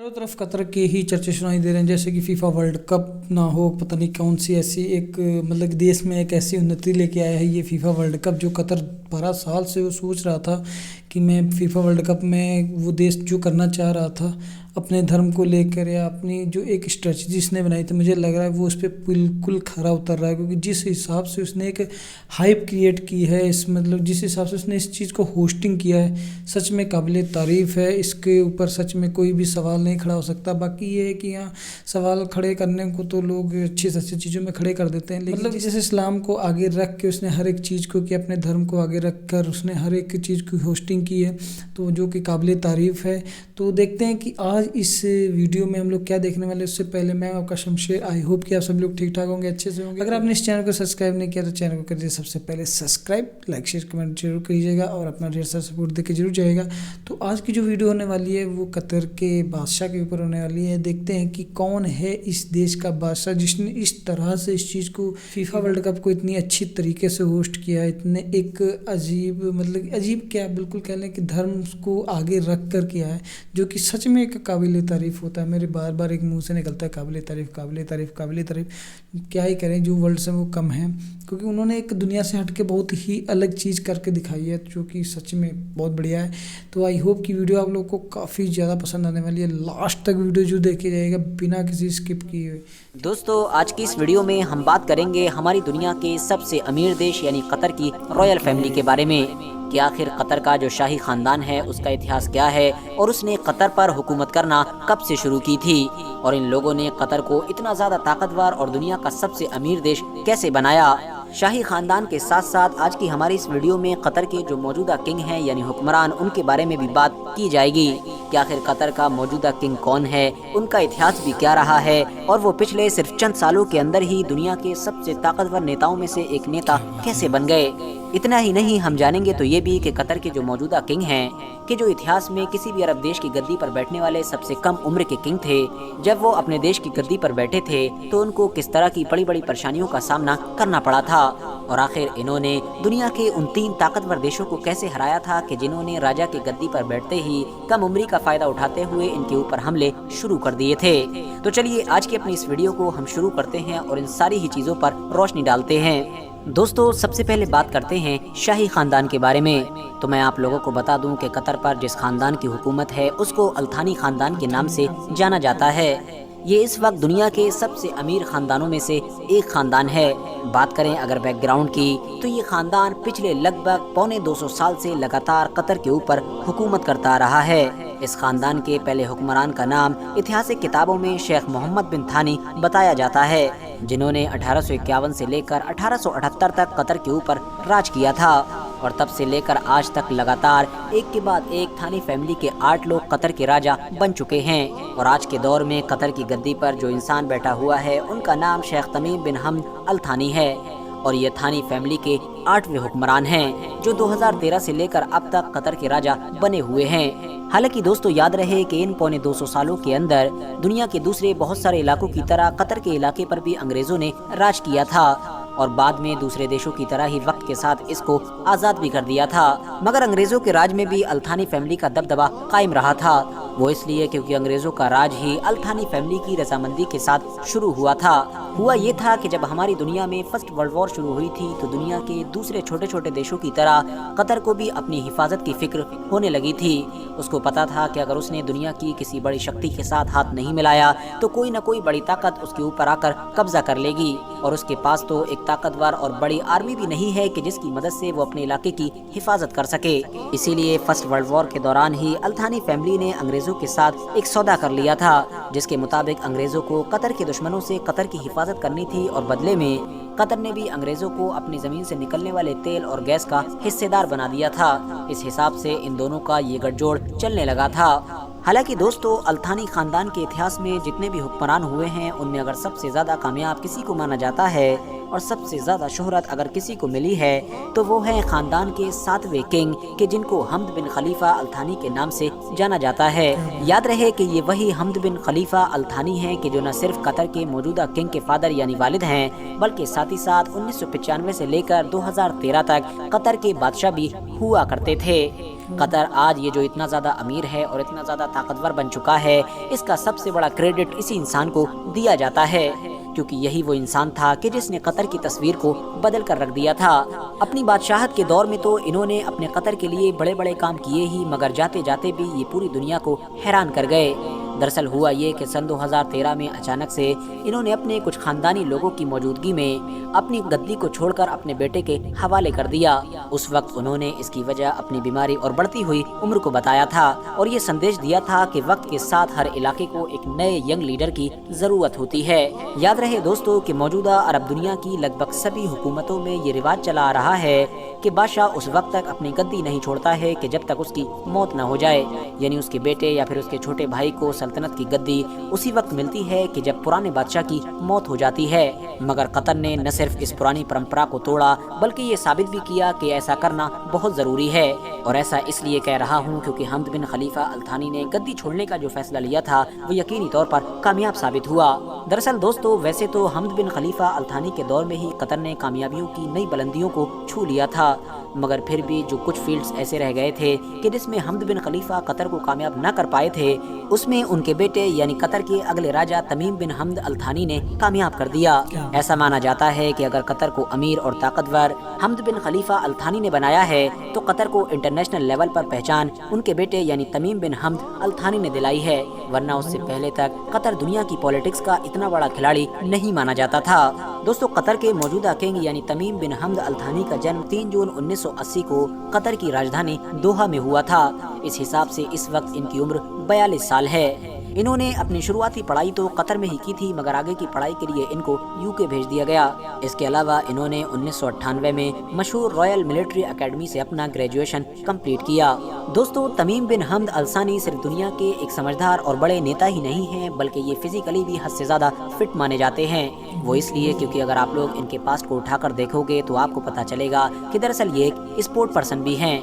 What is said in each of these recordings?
चारों तरफ कतर के ही चर्चे सुनाई दे रहे हैं, जैसे कि फीफा वर्ल्ड कप ना हो, पता नहीं कौन सी ऐसी एक मतलब देश में एक ऐसी उन्नति लेके आया है ये फीफा वर्ल्ड कप, जो कतर 12 साल से वो सोच रहा था कि मैं फीफा वर्ल्ड कप में वो देश जो करना चाह रहा था अपने धर्म को लेकर या अपनी जो एक स्ट्रेटजी इसने बनाई थी, मुझे लग रहा है वो उस पर बिल्कुल खरा उतर रहा है। क्योंकि जिस हिसाब से उसने एक हाइप क्रिएट की है, इस मतलब जिस हिसाब से उसने इस चीज़ को होस्टिंग किया है, सच में काबिल तारीफ़ है। इसके ऊपर सच में कोई भी सवाल नहीं खड़ा हो सकता। बाकी ये है कि यहाँ सवाल खड़े करने को तो लोग अच्छी से अच्छी चीज़ों में खड़े कर देते हैं, लेकिन मतलब जैसे इस्लाम को आगे रख के उसने हर एक चीज़ को कि अपने धर्म को आगे रख कर उसने हर एक चीज़ की होस्टिंग की है, तो जो कि काबिल तारीफ़ है। तो देखते हैं कि आज इस वीडियो में हम लोग क्या देखने वाले। उससे पहले मैं आपका शमशेर, आई होप कि आप सब लोग ठीक ठाक होंगे, अच्छे से होंगे। अगर आपने इस चैनल को सब्सक्राइब नहीं किया तो चैनल को करिए सबसे पहले सब्सक्राइब, लाइक शेयर कमेंट जरूर कीजिएगा और अपना ढेर सारा सपोर्ट देके जरूर जाइएगा। तो आज की जो वीडियो होने वाली है वो कतर के बादशाह के ऊपर होने वाली है। देखते हैं कि कौन है इस देश का बादशाह जिसने इस तरह से इस चीज़ को फीफा वर्ल्ड कप को इतनी अच्छी तरीके से होस्ट किया है, इतने एक अजीब मतलब अजीब क्या बिल्कुल कह लें कि धर्म को आगे रख कर किया है, जो कि सच में एक काबिल तारीफ़ होता है। मेरे बार बार एक मुंह से निकलता है काबिल तारीफ़ काबिल तारीफ़ काबिल तारीफ़। क्या ही करें, जो वर्ल्ड से वो कम है, क्योंकि उन्होंने एक दुनिया से हट के बहुत ही अलग चीज़ करके दिखाई है, जो कि सच में बहुत बढ़िया है। तो आई होप कि वीडियो आप लोग को काफ़ी ज़्यादा पसंद आने वाली है। लास्ट तक वीडियो जो देखी जाएगा बिना किसी स्किप किए हुए। दोस्तों, आज की इस वीडियो में हम बात करेंगे हमारी दुनिया के सबसे अमीर देश यानी कतर की रॉयल फैमिली के बारे में कि आखिर कतर का जो शाही खानदान है उसका इतिहास क्या है और उसने कतर पर हुकूमत करना कब से शुरू की थी और इन लोगों ने कतर को इतना ज़्यादा ताकतवर और दुनिया का सबसे अमीर देश कैसे बनाया। शाही खानदान के साथ साथ आज की हमारी इस वीडियो में कतर के जो मौजूदा किंग हैं यानी हुक्मरान, उनके बारे में भी बात की जाएगी कि आखिर कतर का मौजूदा किंग कौन है, उनका इतिहास भी क्या रहा है और वो पिछले सिर्फ चंद सालों के अंदर ही दुनिया के सबसे ताकतवर नेताओं में से एक नेता कैसे बन गए। इतना ही नहीं, हम जानेंगे तो ये भी कि कतर के जो मौजूदा किंग हैं कि जो इतिहास में किसी भी अरब देश की गद्दी पर बैठने वाले सबसे कम उम्र के किंग थे, जब वो अपने देश की गद्दी पर बैठे थे तो उनको किस तरह की बड़ी बड़ी परेशानियों का सामना करना पड़ा था और आखिर इन्होंने दुनिया के उन 3 ताकतवर देशों को कैसे हराया था कि जिन्होंने राजा की गद्दी पर बैठते ही कम उम्री का फायदा उठाते हुए इनके ऊपर हमले शुरू कर दिए थे। तो चलिए आज की अपनी इस वीडियो को हम शुरू करते हैं और इन सारी ही चीज़ों पर रोशनी डालते हैं। दोस्तों, सबसे पहले बात करते हैं शाही खानदान के बारे में। तो मैं आप लोगों को बता दूं कि कतर पर जिस खानदान की हुकूमत है उसको अल्थानी खानदान के नाम से जाना जाता है। ये इस वक्त दुनिया के सबसे अमीर खानदानों में से एक खानदान है। बात करें अगर बैकग्राउंड की तो ये खानदान पिछले लगभग 250 साल से लगातार कतर के ऊपर हुकूमत करता रहा है। इस खानदान के पहले हुक्मरान का नाम ऐतिहासिक किताबों में शेख मोहम्मद बिन थानी बताया जाता है, जिन्होंने 1851 से लेकर 1878 तक कतर के ऊपर राज किया था और तब से लेकर आज तक लगातार एक के बाद एक थानी फैमिली के 8 लोग कतर के राजा बन चुके हैं। और आज के दौर में कतर की गद्दी पर जो इंसान बैठा हुआ है उनका नाम शेख तमीम बिन हमद अल थानी है और ये थानी फैमिली के 8वें हुक्मरान हैं जो 2013 से लेकर अब तक कतर के राजा बने हुए हैं। हालांकि दोस्तों, याद रहे कि इन 250 सालों के अंदर दुनिया के दूसरे बहुत सारे इलाकों की तरह कतर के इलाके पर भी अंग्रेजों ने राज किया था और बाद में दूसरे देशों की तरह ही वक्त के साथ इसको आज़ाद भी कर दिया था। मगर अंग्रेजों के राज में भी अल्थानी फैमिली का दबदबा कायम रहा था। वो इसलिए क्योंकि अंग्रेजों का राज ही अल्थानी फैमिली की रजामंदी के साथ शुरू हुआ था। हुआ ये था कि जब हमारी दुनिया में फर्स्ट वर्ल्ड वॉर शुरू हुई थी तो दुनिया के दूसरे छोटे छोटे देशों की तरह कतर को भी अपनी हिफाजत की फिक्र होने लगी थी। उसको पता था कि अगर उसने दुनिया की किसी बड़ी शक्ति के साथ हाथ नहीं मिलाया तो कोई न कोई बड़ी ताकत उसके ऊपर आकर कब्जा कर लेगी और उसके पास तो एक ताकतवर और बड़ी आर्मी भी नहीं है कि जिसकी मदद से वो अपने इलाके की हिफाजत कर सके। इसीलिए फर्स्ट वर्ल्ड वॉर के दौरान ही अल्थानी फैमिली ने अंग्रेजों के साथ एक सौदा कर लिया था, जिसके मुताबिक अंग्रेजों को कतर के दुश्मनों से कतर की हिफाजत करनी थी और बदले में कतर ने भी अंग्रेजों को अपनी जमीन से निकलने वाले तेल और गैस का हिस्सेदार बना दिया था। इस हिसाब से इन दोनों का ये गठजोड़ चलने लगा था। हालांकि दोस्तों, अल्थानी खानदान के इतिहास में जितने भी हुक्मरान हुए हैं उनमें अगर सबसे ज्यादा कामयाब किसी को माना जाता है اور سب سے زیادہ شہرت اگر کسی کو ملی ہے تو وہ ہے خاندان کے 7ویں کنگ کہ جن کو حمد بن خلیفہ التھانی کے نام سے جانا جاتا ہے۔ یاد رہے کہ یہ وہی حمد بن خلیفہ التھانی ہیں کہ جو نہ صرف قطر کے موجودہ کنگ کے فادر یعنی والد ہیں بلکہ ساتھ ہی ساتھ 1995 سے لے کر 2013 تک قطر کے بادشاہ بھی ہوا کرتے تھے۔ قطر آج یہ جو اتنا زیادہ امیر ہے اور اتنا زیادہ طاقتور بن چکا ہے، اس کا سب سے بڑا کریڈٹ اسی انسان کو دیا جاتا ہے، کیونکہ یہی وہ انسان تھا کہ جس نے قطر کی تصویر کو بدل کر رکھ دیا تھا۔ اپنی بادشاہت کے دور میں تو انہوں نے اپنے قطر کے لیے بڑے بڑے کام کیے ہی، مگر جاتے جاتے بھی یہ پوری دنیا کو حیران کر گئے۔ دراصل ہوا یہ کہ سن 2013 میں اچانک سے انہوں نے اپنے کچھ خاندانی لوگوں کی موجودگی میں اپنی گدی کو چھوڑ کر اپنے بیٹے کے حوالے کر دیا۔ اس وقت انہوں نے اس کی وجہ اپنی بیماری اور بڑھتی ہوئی عمر کو بتایا تھا اور یہ سندیش دیا تھا کہ وقت کے ساتھ ہر علاقے کو ایک نئے ینگ لیڈر کی ضرورت ہوتی ہے۔ یاد رہے دوستو کہ موجودہ عرب دنیا کی لگ بھگ سبھی حکومتوں میں یہ رواج چلا آ رہا ہے کہ بادشاہ اس وقت تک اپنی گدی نہیں چھوڑتا ہے کہ جب تک اس کی موت نہ ہو جائے، یعنی اس کے بیٹے یا پھر اس کے چھوٹے بھائی کو سلطنت کی گدی اسی وقت ملتی ہے کہ جب پرانے بادشاہ کی موت ہو جاتی ہے۔ مگر قطر نے نہ صرف اس پرانی پرمپرا کو توڑا بلکہ یہ ثابت بھی کیا کہ ایسا کرنا بہت ضروری ہے، اور ایسا اس لیے کہہ رہا ہوں کیونکہ حمد بن خلیفہ التھانی نے گدی چھوڑنے کا جو فیصلہ لیا تھا وہ یقینی طور پر کامیاب ثابت ہوا۔ دراصل دوستو ویسے تو حمد بن خلیفہ التھانی کے دور میں ہی قطر نے کامیابیوں کی نئی بلندیوں کو چھو لیا تھا، مگر پھر بھی جو کچھ فیلڈز ایسے رہ گئے تھے کہ جس میں حمد بن خلیفہ قطر کو کامیاب نہ کر پائے تھے، اس میں ان کے بیٹے یعنی قطر کے اگلے راجہ تمیم بن حمد التھانی نے کامیاب کر دیا۔ ایسا مانا جاتا ہے کہ اگر قطر کو امیر اور طاقتور حمد بن خلیفہ التھانی نے بنایا ہے تو قطر کو انٹرنیشنل لیول پر پہچان ان کے بیٹے یعنی تمیم بن حمد التھانی نے دلائی ہے، ورنہ اس سے پہلے تک قطر دنیا کی پولیٹکس کا اتنا بڑا کھلاڑی نہیں مانا جاتا تھا۔ دوستو قطر کے موجودہ کنگ یعنی تمیم بن حمد التھانی کا جنم 3 جون 1980 کو قطر کی راجدھانی دوحہ میں ہوا تھا۔ اس حساب سے اس وقت ان کی عمر 42 سال ہے۔ انہوں نے اپنی شروعاتی پڑھائی تو قطر میں ہی کی تھی، مگر آگے کی پڑھائی کے لیے ان کو UK بھیج دیا گیا۔ اس کے علاوہ انہوں نے 1998 میں مشہور رائل ملٹری اکیڈمی سے اپنا گریجویشن کمپلیٹ کیا۔ دوستو تمیم بن حمد الثانی صرف دنیا کے ایک سمجھدار اور بڑے نیتا ہی نہیں ہیں بلکہ یہ فزیکلی بھی حد سے زیادہ فٹ مانے جاتے ہیں۔ وہ اس لیے کیونکہ اگر آپ لوگ ان کے پاسٹ کو اٹھا کر دیکھو گے تو آپ کو پتہ چلے گا کہ دراصل یہ ایک اسپورٹ پرسن بھی ہیں۔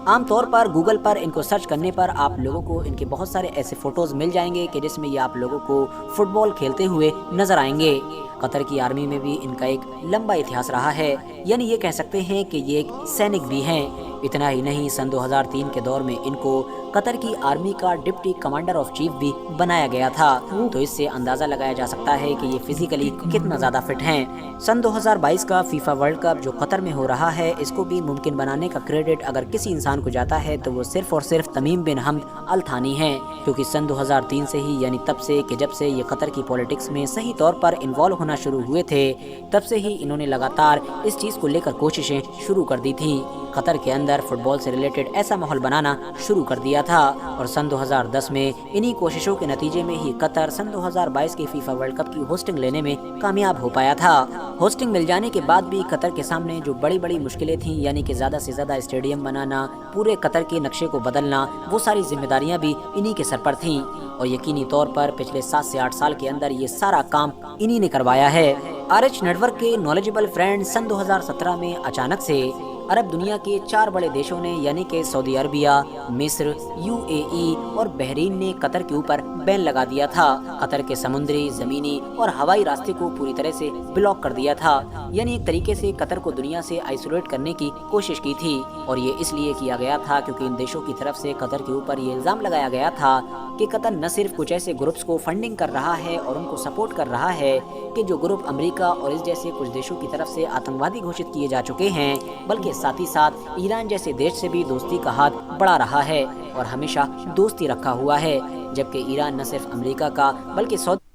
عام طور پر گوگل پر ان کو سرچ کرنے پر آپ لوگوں کو ان کے بہت سارے ایسے فوٹوز مل جائیں گے کہ جس میں یہ آپ لوگوں کو فٹ بال کھیلتے ہوئے نظر آئیں گے۔ قطر کی آرمی میں بھی ان کا ایک لمبا اتہاس رہا ہے، یعنی یہ کہہ سکتے ہیں کہ یہ ایک سینک بھی ہیں۔ اتنا ہی نہیں، سن 2003 کے دور میں ان کو قطر کی آرمی کا ڈپٹی کمانڈر آف چیف بھی بنایا گیا تھا، تو اس سے اندازہ لگایا جا سکتا ہے کہ یہ فزیکلی کتنا زیادہ فٹ ہیں۔ سن 2022 کا فیفا ورلڈ کپ جو قطر میں ہو رہا ہے، اس کو بھی ممکن بنانے کا کریڈٹ اگر کسی انسان کو جاتا ہے تو وہ صرف اور صرف تمیم بن حمد الثانی ہیں، کیونکہ سن 2003 سے ہی، یعنی تب سے کہ جب سے یہ قطر کی پولیٹکس میں صحیح طور پر انوالو ہونا شروع ہوئے تھے، تب سے ہی انہوں نے لگاتار اس چیز کو لے کر کوششیں شروع کر دی تھیں۔ قطر کے اندر فٹ بال سے ریلیٹڈ ایسا ماحول بنانا شروع کر دیا تھا، اور سن 2010 میں انہی کوششوں کے نتیجے میں ہی قطر سن 2022 کے فیفا ورلڈ کپ کی ہوسٹنگ لینے میں کامیاب ہو پایا تھا۔ ہوسٹنگ مل جانے کے بعد بھی قطر کے سامنے جو بڑی بڑی مشکلیں تھیں، یعنی کہ زیادہ سے زیادہ اسٹیڈیم بنانا، پورے قطر کے نقشے کو بدلنا، وہ ساری ذمہ داریاں بھی انہی کے سر پر تھیں، اور یقینی طور پر پچھلے 7 سے 8 سال کے اندر یہ سارا کام انہی نے کروایا ہے۔ RH نیٹ ورک کے نالجبل فرینڈ سن 2017 میں اچانک سے عرب دنیا کے 4 بڑے دیشوں نے، یعنی کہ سعودی عربیہ، مصر، UAE اور بحرین نے قطر کے اوپر بین لگا دیا تھا۔ قطر کے سمندری، زمینی اور ہوائی راستے کو پوری طرح سے بلاک کر دیا تھا، یعنی ایک طریقے سے قطر کو دنیا سے آئسولیٹ کرنے کی کوشش کی تھی، اور یہ اس لیے کیا گیا تھا کیونکہ ان دیشوں کی طرف سے قطر کے اوپر یہ الزام لگایا گیا تھا کہ قطر نہ صرف کچھ ایسے گروپس کو فنڈنگ کر رہا ہے اور ان کو سپورٹ کر رہا ہے کہ جو گروپ امریکہ اور اس جیسے کچھ دیشوں کی طرف سے آتنکوادی گھوشت کیے جا چکے ہیں، بلکہ ساتھ ہی ساتھ ایران جیسے دیش سے بھی دوستی کا ہاتھ بڑھا رہا ہے اور ہمیشہ دوستی رکھا ہوا ہے، جبکہ ایران نہ صرف امریکہ کا بلکہ سعودی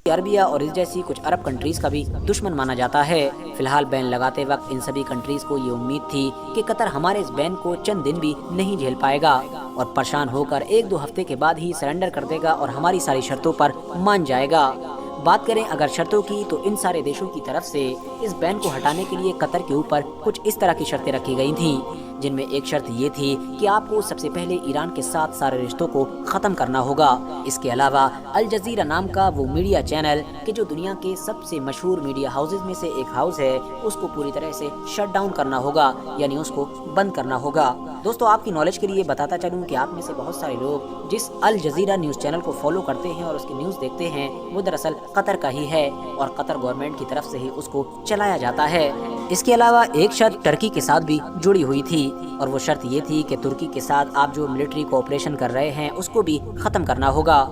عربیہ اور اس جیسی کچھ عرب کنٹریز کا بھی دشمن مانا جاتا ہے۔ فی الحال بین لگاتے وقت ان سبھی کنٹریز کو یہ امید تھی کہ قطر ہمارے اس بین کو چند دن بھی نہیں جھیل پائے گا اور پریشان ہو کر 1-2 ہفتے کے بعد ہی سرنڈر کر دے گا اور ہماری ساری شرطوں پر مان جائے گا۔ बात करें अगर शर्तों की तो इन सारे देशों की तरफ से इस बैन को हटाने के लिए कतर के ऊपर कुछ इस तरह की शर्तें रखी गई थी, जिनमें एक शर्त ये थी कि आपको सबसे पहले ईरान के साथ सारे रिश्तों को ख़त्म करना होगा। इसके अलावा अल जज़ीरा नाम का वो मीडिया चैनल कि जो दुनिया के सबसे मशहूर मीडिया हाउसेज में से एक हाउस है, उसको पूरी तरह से शट डाउन करना होगा, यानी उसको बंद करना होगा। दोस्तों, आपकी नॉलेज के लिए बताता चलूँ कि आप में से बहुत सारे लोग जिस अल जज़ीरा न्यूज़ चैनल को फॉलो करते हैं और उसकी न्यूज़ देखते हैं, वो दरअसल कतर का ही है और कतर गवर्नमेंट की तरफ से ही उसको चलाया जाता है। इसके अलावा एक शर्त टर्की के साथ भी जुड़ी हुई थी और वो शर्त ये थी कि तुर्की के साथ आप जो मिलिट्री कोऑपरेशन कर रहे हैं उसको भी ख़त्म करना होगा।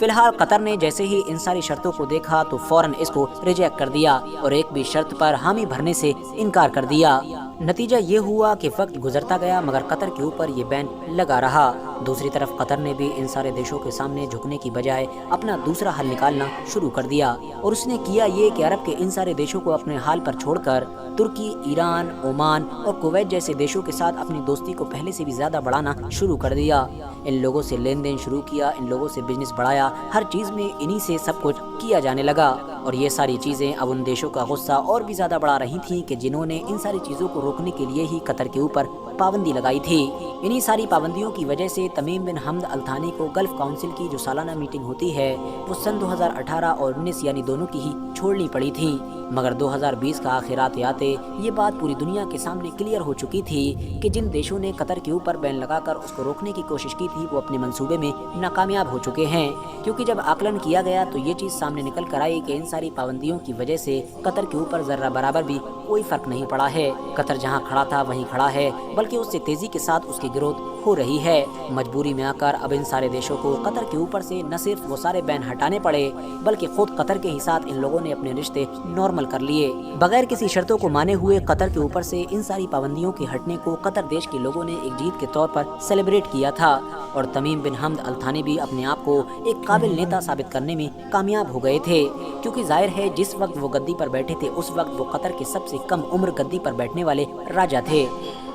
फिलहाल कतर ने जैसे ही इन सारी शर्तों को देखा तो फौरन इसको रिजेक्ट कर दिया और एक भी शर्त पर हामी भरने से इनकार कर दिया। नतीजा ये हुआ कि वक्त गुजरता गया मगर कतर के ऊपर ये बैन लगा रहा। दूसरी तरफ कतर ने भी इन सारे देशों के सामने झुकने की बजाय अपना दूसरा हल निकालना शुरू कर दिया और उसने किया ये कि अरब के इन सारे देशों को अपने हाल पर छोड़कर तुर्की, ईरान, ओमान और कुवैत जैसे देशों के साथ अपनी दोस्ती को पहले से भी ज़्यादा बढ़ाना शुरू कर दिया। इन लोगों से लेन देन शुरू किया, इन लोगों से बिजनेस बढ़ाया, हर चीज़ में इन्हीं से सब कुछ किया जाने लगा। और ये सारी चीज़ें अब उन देशों का गुस्सा और भी ज़्यादा बढ़ा रही थी कि जिन्होंने इन सारी चीज़ों को रोकने के लिए ही कतर के ऊपर पाबंदी लगाई थी। इन्हीं सारी पाबंदियों की वजह से तमीम बिन हमद अल थानी को गल्फ काउंसिल की जो सालाना मीटिंग होती है वो सन 2018 और 19 यानी दोनों की ही छोड़नी पड़ी थी। मगर 2020 का आखिर आते आते ये बात पूरी दुनिया के सामने क्लियर हो चुकी थी कि जिन देशों ने कतर के ऊपर बैन लगाकर उसको रोकने की कोशिश की थी वो अपने मंसूबे में नाकामयाब हो चुके हैं। क्योंकि जब आकलन किया गया तो ये चीज़ सामने निकल कर आई कि इन सारी पाबंदियों की वजह से कतर के ऊपर ज़र्रा बराबर भी कोई फ़र्क नहीं पड़ा है। कतर जहाँ खड़ा था वहीं खड़ा है, बल्कि उससे तेज़ी के साथ उसकी ग्रोथ हो रही है। मजबूरी में आकर अब इन सारे देशों को कतर के ऊपर से न सिर्फ वो सारे बैन हटाने पड़े बल्कि खुद कतर के ही साथ इन लोगों ने अपने रिश्ते नॉर्मल कर लिए। बगैर किसी शर्तों को माने हुए कतर के ऊपर से इन सारी पाबंदियों के हटने को कतर देश के लोगों ने एक जीत के तौर पर सेलिब्रेट किया था और तमीम बिन हमद अल थानी भी अपने आप को एक काबिल नेता साबित करने में कामयाब हो गए थे। क्योंकि जाहिर है जिस वक्त वो गद्दी पर बैठे थे उस वक्त वो कतर के सबसे कम उम्र गद्दी पर बैठने वाले राजा थे।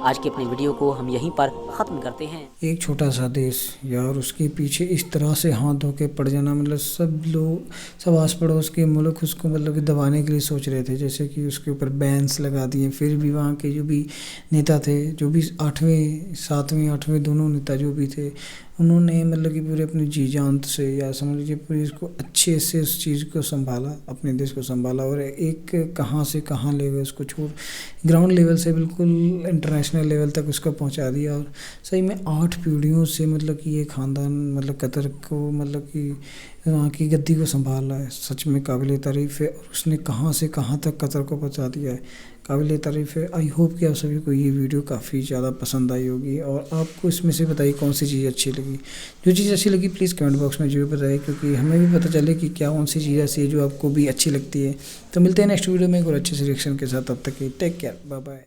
आज की अपनी वीडियो को हम यहीं पर ख़त्म करते हैं। एक छोटा सा देश यार, उसके पीछे इस तरह से हाथ धो के पड़ जाना, मतलब सब लोग, सब आस पड़ोस के मुल्क उसको मतलब कि दबाने के लिए सोच रहे थे, जैसे कि उसके ऊपर बैन्स लगा दिए। फिर भी वहाँ के जो भी नेता थे, जो भी 8वें 7वें 8वें दोनों नेता जो भी थे, उन्होंने मतलब कि पूरे अपनी जी जान से या समझ लीजिए पूरी इसको अच्छे से उस चीज़ को संभाला, अपने देश को संभाला और एक कहाँ से कहाँ ले गए उसको छोड़, ग्राउंड लेवल से बिल्कुल इंटरनेशनल लेवल तक उसको पहुंचा दिया। और सही में 8 पीढ़ियों से मतलब कि ये ख़ानदान मतलब कतर को मतलब कि वहाँ की गद्दी को संभाला है। सच में काबिल तारीफ़ है और उसने कहाँ से कहाँ तक कतर को पहुँचा दिया है, काबिल तारीफ़ है। आई होप कि आप सभी को ये वीडियो काफ़ी ज़्यादा पसंद आई होगी और आपको इसमें से बताइए कौन सी चीज़ अच्छी लगी। जो चीज़ अच्छी लगी प्लीज़ कमेंट बॉक्स में जरूर बताइए, क्योंकि हमें भी पता चले कि क्या कौन सी चीज़ ऐसी है जो आपको भी अच्छी लगती है। तो मिलते हैं नेक्स्ट वीडियो में एक और अच्छे से रिएक्शन के साथ, तब तक टेक केयर, बाय बाय।